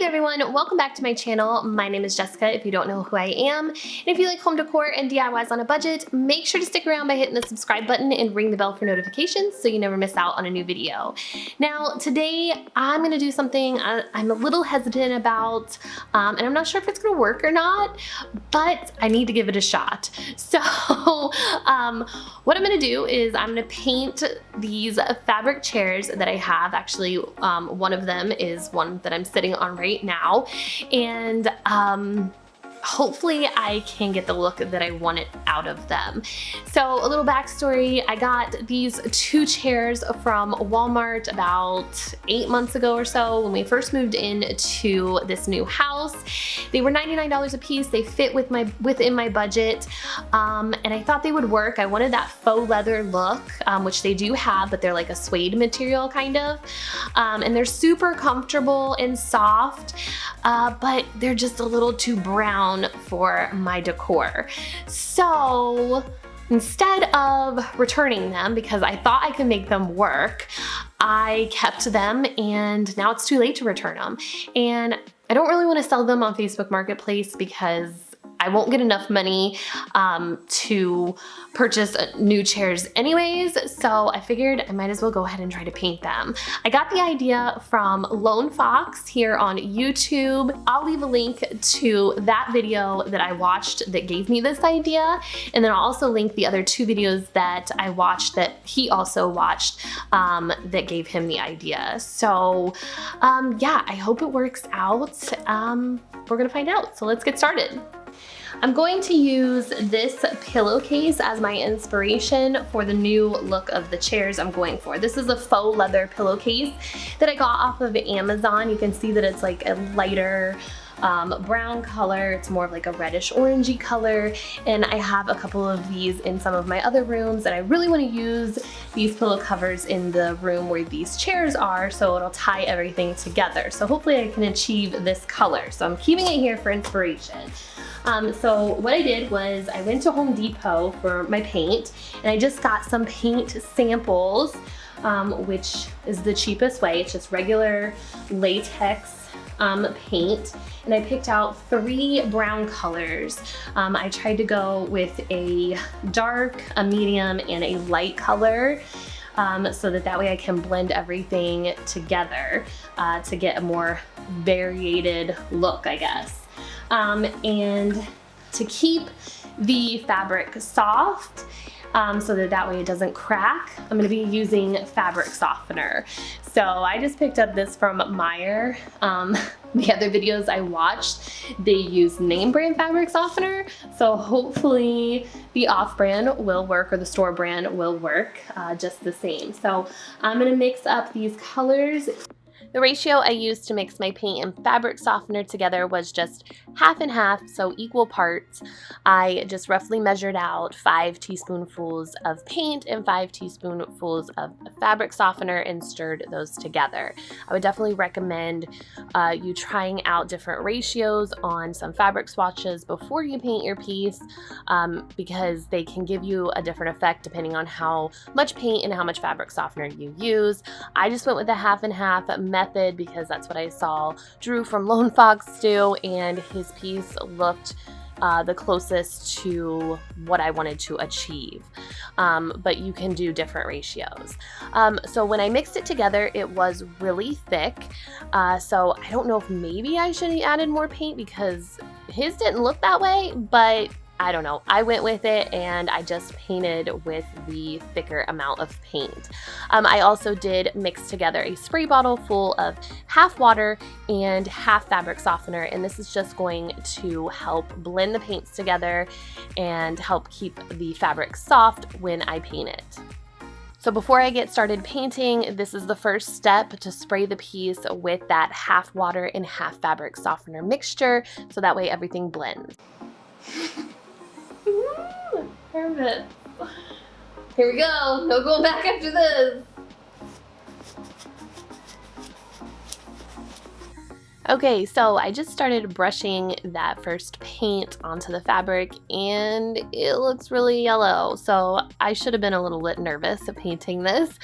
Hey there everyone, welcome back to my channel. My name is Jessica if you don't know who I am. And if you like home decor and DIYs on a budget, make sure to stick around by hitting the subscribe button and ring the bell for notifications so you never miss out on a new video. Now today I'm going to do something I'm a little hesitant about and I'm not sure if it's going to work or not, but I need to give it a shot. So what I'm going to do is I'm going to paint these fabric chairs that I have. Actually, one of them is one that I'm sitting on right now, and hopefully I can get the look that I wanted out of them. So a little backstory, I got these two chairs from Walmart about 8 months ago or so when we first moved into this new house. They were $99 a piece. They fit within my budget, and I thought they would work. I wanted that faux leather look, which they do have, but they're like a suede material kind of, and they're super comfortable and soft, but they're just a little too brown for my decor. So instead of returning them, because I thought I could make them work, I kept them, and now it's too late to return them. And I don't really want to sell them on Facebook Marketplace because I won't get enough money to purchase new chairs anyways, so I figured I might as well go ahead and try to paint them. I got the idea from Lone Fox here on YouTube. I'll leave a link to that video that I watched that gave me this idea, and then I'll also link the other two videos that I watched that he also watched that gave him the idea. So yeah, I hope it works out. We're gonna find out, so let's get started. I'm going to use this pillowcase as my inspiration for the new look of the chairs I'm going for. This is a faux leather pillowcase that I got off of Amazon. You can see that it's like a lighter brown color. It's more of like a reddish orangey color, and I have a couple of these in some of my other rooms, and I really want to use these pillow covers in the room where these chairs are, so it'll tie everything together. So hopefully I can achieve this color. So I'm keeping it here for inspiration. So what I did was I went to Home Depot for my paint, and I just got some paint samples, which is the cheapest way. It's just regular latex paint, and I picked out 3 brown colors. I tried to go with a dark, a medium, and a light color, so that way I can blend everything together to get a more variated look, I guess. And to keep the fabric soft, so that way it doesn't crack, I'm going to be using fabric softener. So I just picked up this from Meyer. The other videos I watched, they use name brand fabric softener, so hopefully the off-brand will work, or the store brand will work just the same. So I'm going to mix up these colors. The ratio I used to mix my paint and fabric softener together was just half and half, so equal parts. I just roughly measured out 5 teaspoonfuls of paint and 5 teaspoonfuls of fabric softener and stirred those together. I would definitely recommend you trying out different ratios on some fabric swatches before you paint your piece, because they can give you a different effect depending on how much paint and how much fabric softener you use. I just went with the half and half method because that's what I saw Drew from Lone Fox do, and his piece looked the closest to what I wanted to achieve, but you can do different ratios. So when I mixed it together, it was really thick, so I don't know if maybe I should have added more paint because his didn't look that way, but I don't know. I went with it, and I just painted with the thicker amount of paint. I also did mix together a spray bottle full of half water and half fabric softener, and this is just going to help blend the paints together and help keep the fabric soft when I paint it. So before I get started painting, this is the first step, to spray the piece with that half water and half fabric softener mixture, so that way everything blends. Perfect. Here we go. No going back after this. Okay, so I just started brushing that first paint onto the fabric and it looks really yellow. So I should have been a little bit nervous of painting this.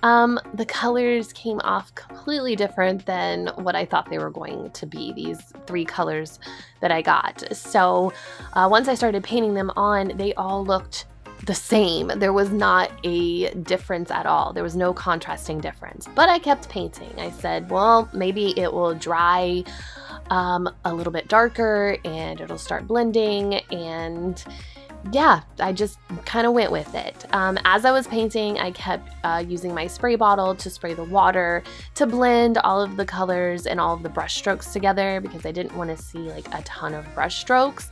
The colors came off completely different than what I thought they were going to be, these 3 colors that I got. So once I started painting them on, they all looked the same. There was not a difference at all. There was no contrasting difference, but I kept painting. I said, well, maybe it will dry a little bit darker and it'll start blending, and yeah, I just kind of went with it. As I was painting, I kept using my spray bottle to spray the water to blend all of the colors and all of the brush strokes together, because I didn't want to see like a ton of brush strokes.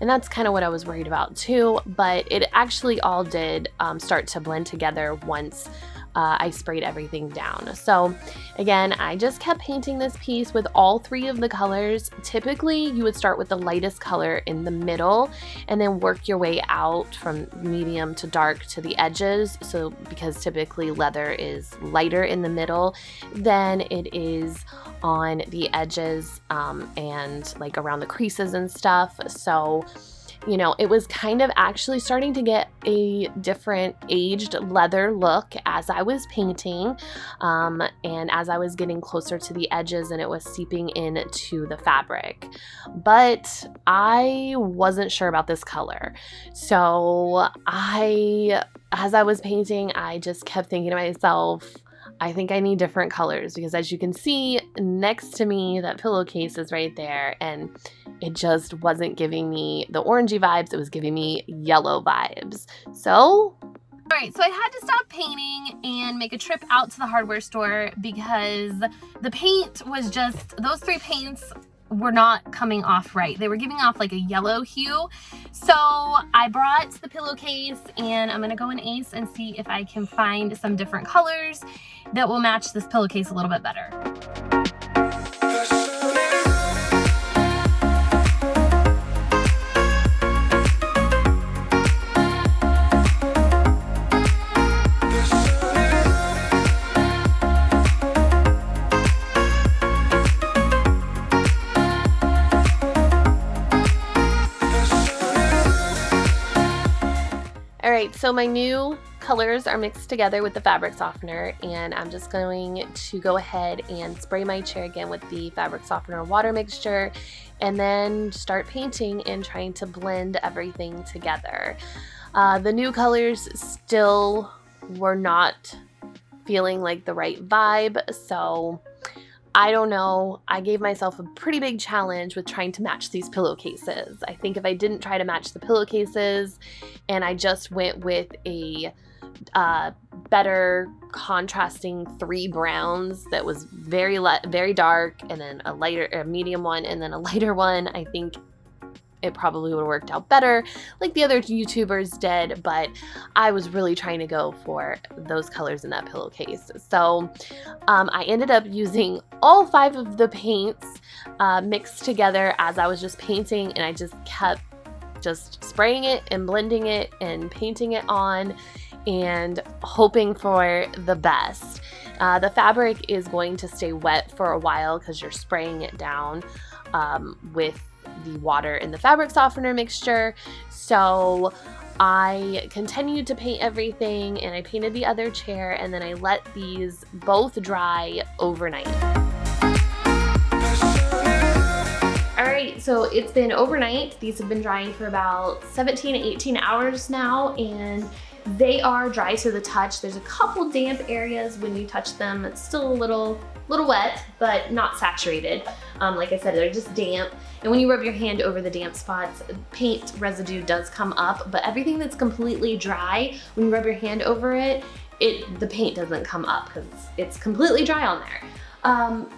And that's kind of what I was worried about too, but it actually all did start to blend together once I sprayed everything down. So again, I just kept painting this piece with all 3 of the colors. Typically, you would start with the lightest color in the middle and then work your way out from medium to dark to the edges. So because typically leather is lighter in the middle than it is on the edges and like around the creases and stuff. So you know, it was kind of actually starting to get a different aged leather look as I was painting and as I was getting closer to the edges and it was seeping into the fabric. But I wasn't sure about this color. So as I was painting, I just kept thinking to myself, I think I need different colors, because as you can see next to me, that pillowcase is right there, and it just wasn't giving me the orangey vibes. It was giving me yellow vibes. So, all right, so I had to stop painting and make a trip out to the hardware store because the paint was just, those 3 paints were not coming off right. They were giving off like a yellow hue. So I brought the pillowcase and I'm gonna go in Ace and see if I can find some different colors that will match this pillowcase a little bit better. Alright, so my new colors are mixed together with the fabric softener, and I'm just going to go ahead and spray my chair again with the fabric softener water mixture and then start painting and trying to blend everything together. The new colors still were not feeling like the right vibe, so I don't know. I gave myself a pretty big challenge with trying to match these pillowcases. I think if I didn't try to match the pillowcases and I just went with a better contrasting 3 browns that was very dark, and then a medium one, and then a lighter one, I think it probably would have worked out better like the other YouTubers did, but I was really trying to go for those colors in that pillowcase. So I ended up using all 5 of the paints mixed together as I was just painting, and I just kept just spraying it and blending it and painting it on and hoping for the best. The fabric is going to stay wet for a while because you're spraying it down with the water in the fabric softener mixture. So I continued to paint everything, and I painted the other chair, and then I let these both dry overnight. Alright, so it's been overnight. These have been drying for about 17 to 18 hours now, and they are dry to the touch. There's a couple damp areas when you touch them. It's still a little wet, but not saturated. Like I said, they're just damp. And when you rub your hand over the damp spots, paint residue does come up, but everything that's completely dry, when you rub your hand over it, the paint doesn't come up because it's completely dry on there.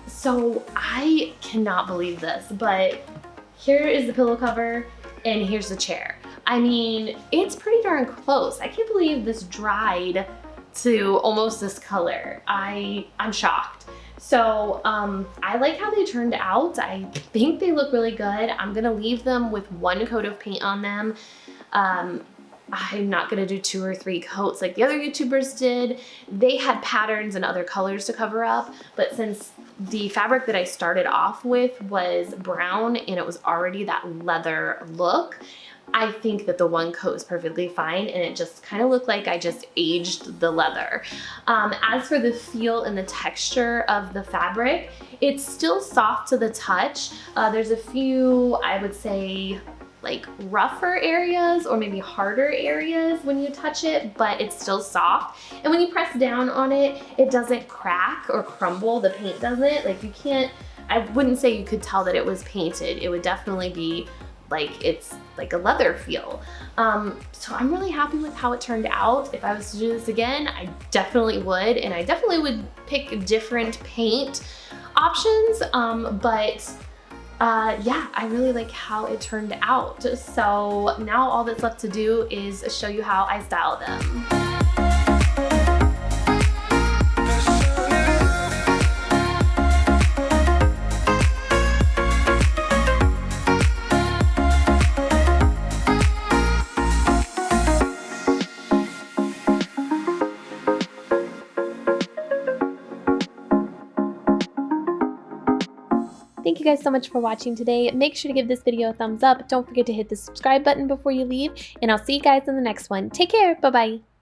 So I cannot believe this, but here is the pillow cover and here's the chair. I mean, it's pretty darn close. I can't believe this dried to almost this color. I'm shocked. So I like how they turned out. I think they look really good. I'm gonna leave them with 1 coat of paint on them I'm not gonna do 2 or 3 coats like the other YouTubers did. They had patterns and other colors to cover up, but since the fabric that I started off with was brown and it was already that leather look, I think that the 1 coat is perfectly fine, and it just kind of looked like I just aged the leather. As for the feel and the texture of the fabric, it's still soft to the touch. There's a few, I would say, like rougher areas or maybe harder areas when you touch it, but it's still soft. And when you press down on it, it doesn't crack or crumble. The paint doesn't. Like you can't, I wouldn't say you could tell that it was painted. It would definitely be like it's like a leather feel. So I'm really happy with how it turned out. If I was to do this again, I definitely would, and I definitely would pick different paint options, yeah, I really like how it turned out. So now all that's left to do is show you how I style them. Thank you guys so much for watching today. Make sure to give this video a thumbs up. Don't forget to hit the subscribe button before you leave, and I'll see you guys in the next one. Take care. Bye-bye.